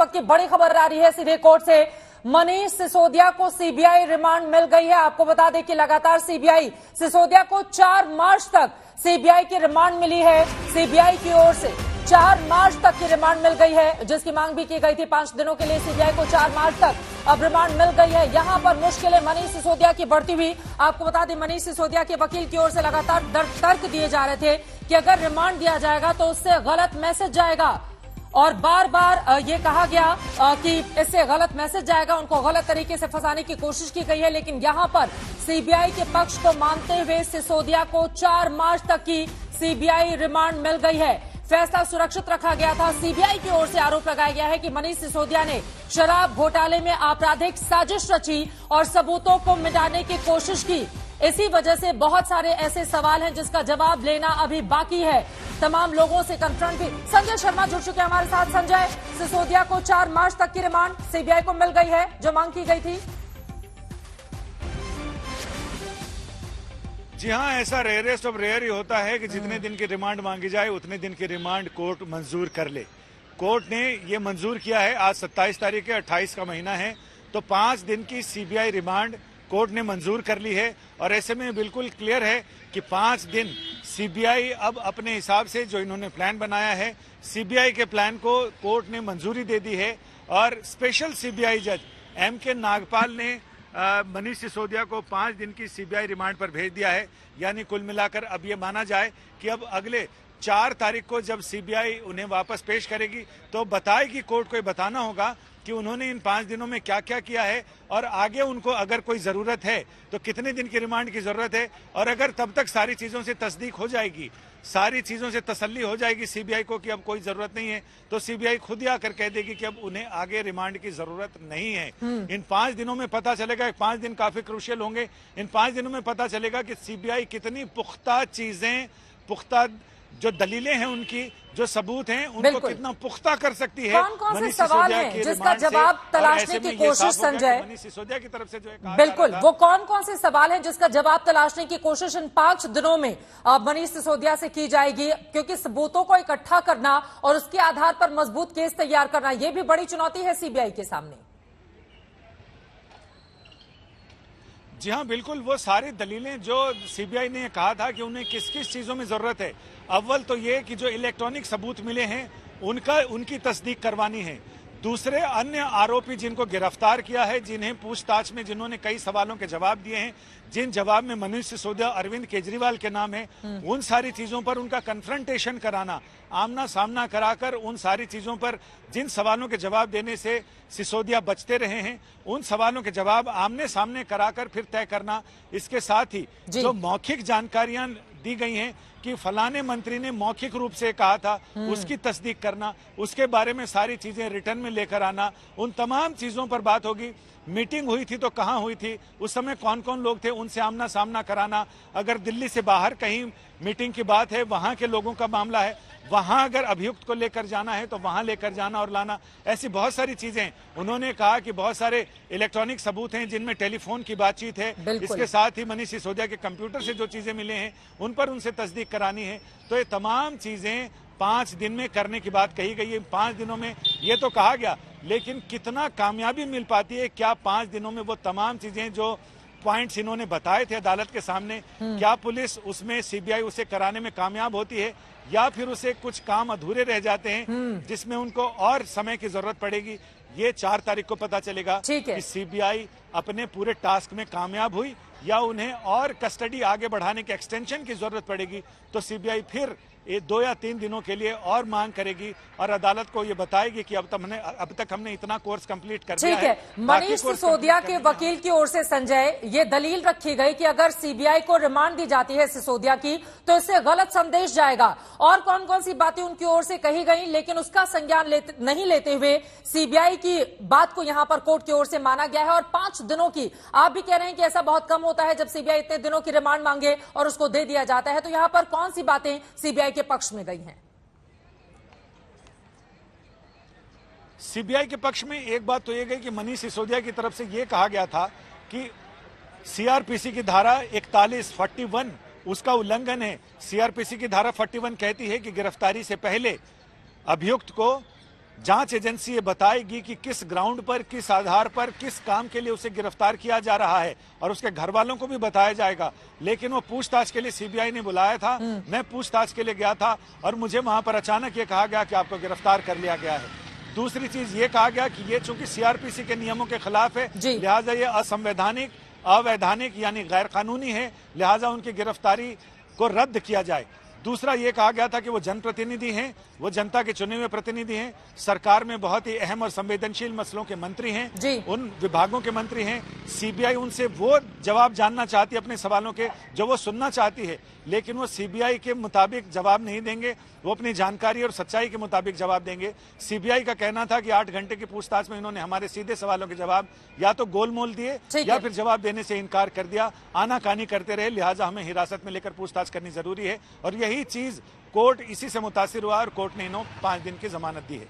वक्त की बड़ी खबर आ रही है सीधे कोर्ट से। मनीष सिसोदिया को सीबीआई रिमांड मिल गई है। आपको बता दें कि लगातार सीबीआई सिसोदिया को 4 मार्च तक सीबीआई की रिमांड मिली है। सीबीआई की ओर से 4 मार्च तक की रिमांड मिल गई है, जिसकी मांग भी की गई थी 5 दिनों के लिए। सीबीआई को 4 मार्च तक अब रिमांड मिल गई है। यहां पर मुश्किलें मनीष सिसोदिया की बढ़ती हुई। आपको बता दें, मनीष सिसोदिया के वकील की ओर से लगातार तर्क दिए जा रहे थे कि अगर रिमांड दिया जाएगा तो उससे गलत मैसेज जाएगा, और बार बार ये कहा गया कि इससे गलत मैसेज जाएगा, उनको गलत तरीके से फंसाने की कोशिश की गई है। लेकिन यहां पर सीबीआई के पक्ष को मानते हुए सिसोदिया को 4 मार्च तक की सीबीआई रिमांड मिल गई है। फैसला सुरक्षित रखा गया था। सीबीआई की ओर से आरोप लगाया गया है कि मनीष सिसोदिया ने शराब घोटाले में आपराधिक साजिश रची और सबूतों को मिटाने की कोशिश की। इसी वजह से बहुत सारे ऐसे सवाल हैं जिसका जवाब लेना अभी बाकी है। तमाम लोगों से कन्फ्रंट भी। संजय शर्मा जुड़ चुके हैं हमारे साथ। संजय, सिसोदिया को 4 मार्च तक की रिमांड सीबीआई को मिल गई है, जो मांग की गई थी। जी हाँ, ऐसा रेयरेस्ट ऑफ रेयर ही होता है कि जितने दिन की रिमांड मांगी जाए उतने दिन की रिमांड कोर्ट मंजूर कर ले। कोर्ट ने ये मंजूर किया है। आज 27 तारीख है, 28 का महीना है, तो 5 दिन की सीबीआई रिमांड कोर्ट ने मंजूर कर ली है। और ऐसे में बिल्कुल क्लियर है कि 5 दिन सीबीआई अब अपने हिसाब से जो इन्होंने प्लान बनाया है, सीबीआई के प्लान को कोर्ट ने मंजूरी दे दी है। और स्पेशल सीबीआई जज M.K. नागपाल ने मनीष सिसोदिया को 5 दिन की सीबीआई रिमांड पर भेज दिया है। यानी कुल मिलाकर अब ये माना जाए कि अब अगले 4 तारीख को जब सीबीआई उन्हें वापस पेश करेगी तो बताएगी, कोर्ट को बताना होगा कि उन्होंने इन 5 दिनों में क्या क्या किया है, और आगे उनको अगर कोई जरूरत है तो कितने दिन की रिमांड की जरूरत है। और अगर तब तक सारी चीजों से तस्दीक हो जाएगी, सारी चीजों से तसल्ली हो जाएगी सीबीआई को कि अब कोई जरूरत नहीं है, तो सीबीआई खुद ही आकर कह देगी कि अब उन्हें आगे रिमांड की जरूरत नहीं है। इन 5 दिनों में पता चलेगा, 5 दिन काफी क्रूशियल होंगे। इन 5 दिनों में पता चलेगा कि सीबीआई कितनी पुख्ता चीजें, पुख्ता जो दलीलें हैं उनकी, जो सबूत हैं, उनको कितना पुख्ता कर सकती है। कौन कौन से सवाल हैं जिसका जवाब तलाशने की कोशिश, संजय, मनीष सिसोदिया की तरफ से जो है, बिल्कुल, वो कौन कौन से सवाल हैं जिसका जवाब तलाशने की कोशिश इन 5 दिनों में मनीष सिसोदिया से की जाएगी? क्योंकि सबूतों को इकट्ठा करना और उसके आधार पर मजबूत केस तैयार करना, यह भी बड़ी चुनौती है सीबीआई के सामने। जी हाँ, बिल्कुल, वो सारी दलीलें जो सीबीआई ने कहा था कि उन्हें किस किस चीजों में जरूरत है। अव्वल तो ये कि जो इलेक्ट्रॉनिक सबूत मिले हैं उनकी तस्दीक करवानी है। दूसरे अन्य आरोपी जिनको गिरफ्तार किया है, जिन्हें पूछताछ में जिन्होंने कई सवालों के जवाब दिए हैं, जिन जवाब में मनीष सिसोदिया, अरविंद केजरीवाल के नाम है, उन सारी चीजों पर उनका कन्फ्रंटेशन कराना, आमना सामना कराकर उन सारी चीजों पर जिन सवालों के जवाब देने से सिसोदिया बचते रहे हैं, उन सवालों के जवाब आमने सामने कराकर फिर तय करना। इसके साथ ही जो मौखिक जानकारियां दी गई हैं कि फलाने मंत्री ने मौखिक रूप से कहा था, उसकी तस्दीक करना, उसके बारे में सारी चीजें रिटर्न में लेकर आना, उन तमाम चीजों पर बात होगी। मीटिंग हुई थी तो कहां हुई थी, उस समय कौन कौन लोग थे, उनसे आमना सामना कराना। अगर दिल्ली से बाहर कहीं मीटिंग की बात है, वहां के लोगों का मामला है, वहां अगर अभियुक्त को लेकर जाना है तो वहां लेकर जाना और लाना। ऐसी बहुत सारी चीजें। उन्होंने कहा कि बहुत सारे इलेक्ट्रॉनिक सबूत हैं जिनमें टेलीफोन की बातचीत है। इसके साथ ही मनीष सिसोदिया के कंप्यूटर से जो चीजें मिले हैं उन पर उनसे तस्दीक करानी है। तो ये तमाम चीजें 5 दिन में करने की बात कही गई है। 5 दिनों में ये तो कहा गया, लेकिन कितना कामयाबी मिल पाती है? क्या 5 दिनों में वो तमाम चीजें जो पॉइंट्स इन्होंने बताए थे अदालत के सामने, क्या पुलिस उसमें, सीबीआई उसे कराने में कामयाब होती है, या फिर उसे कुछ काम अधूरे रह जाते हैं जिसमें उनको और समय की जरूरत पड़ेगी? ये 4 तारीख को पता चलेगा कि सीबीआई अपने पूरे टास्क में कामयाब हुई या उन्हें और कस्टडी आगे बढ़ाने के एक्सटेंशन की जरूरत पड़ेगी। तो सीबीआई फिर 2 या 3 दिनों के लिए और मांग करेगी और अदालत को ये बताएगी कि अब तक हमने इतना कोर्स कंप्लीट कर दिया है। मनीष सिसोदिया के वकील की ओर से, संजय, ये दलील रखी गई कि अगर सीबीआई को रिमांड दी जाती है सिसोदिया की तो इससे गलत संदेश जाएगा। और कौन कौन सी बातें उनकी ओर से कही गई, लेकिन उसका संज्ञान नहीं लेते हुए सीबीआई की बात को यहां पर कोर्ट की ओर से माना गया है। और 5 दिनों की आप भी कह रहे हैं कि ऐसा बहुत कम होता है जब सीबीआई इतने दिनों की रिमांड मांगे और उसको दे दिया जाता है। तो यहां पर कौन सी बातें सीबीआई के पक्ष में गई हैं? सीबीआई के पक्ष में एक बात तो ये गई कि मनीष सिसोदिया की तरफ से ये कहा गया था कि सीआरपीसी की धारा 41 उसका उल्लंघन है। सीआरपीसी की धारा 41 कहती है कि गिरफ्तारी से पहले अभियुक्त को जांच एजेंसी ये बताएगी कि किस ग्राउंड पर, किस आधार पर, किस काम के लिए उसे गिरफ्तार किया जा रहा है, और उसके घर वालों को भी बताया जाएगा। लेकिन वो पूछताछ के लिए सीबीआई ने बुलाया था, मैं पूछताछ के लिए गया था और मुझे वहां पर अचानक ये कहा गया कि आपको गिरफ्तार कर लिया गया है। दूसरी चीज ये कहा गया कि ये चूंकि सीआरपीसी के नियमों के खिलाफ है, लिहाजा ये असंवैधानिक, अवैधानिक यानी गैर कानूनी है, लिहाजा उनकी गिरफ्तारी को रद्द किया जाए। दूसरा ये कहा गया था कि वो जनप्रतिनिधि हैं, वो जनता के चुने हुए प्रतिनिधि हैं, सरकार में बहुत ही अहम और संवेदनशील मसलों के मंत्री हैं, उन विभागों के मंत्री हैं। सीबीआई उनसे वो जवाब जानना चाहती है अपने सवालों के जो वो सुनना चाहती है, लेकिन वो सीबीआई के मुताबिक जवाब नहीं देंगे, वो अपनी जानकारी और सच्चाई के मुताबिक जवाब देंगे। सीबीआई का कहना था कि 8 घंटे की पूछताछ में इन्होंने हमारे सीधे सवालों के जवाब या तो गोलमोल दिए या फिर जवाब देने से इनकार कर दिया, आनाकानी करते रहे, लिहाजा हमें हिरासत में लेकर पूछताछ करनी जरूरी है। और यही चीज कोर्ट इसी से मुतासिर हुआ और कोर्ट ने इन्हों 5 दिन की जमानत दी है।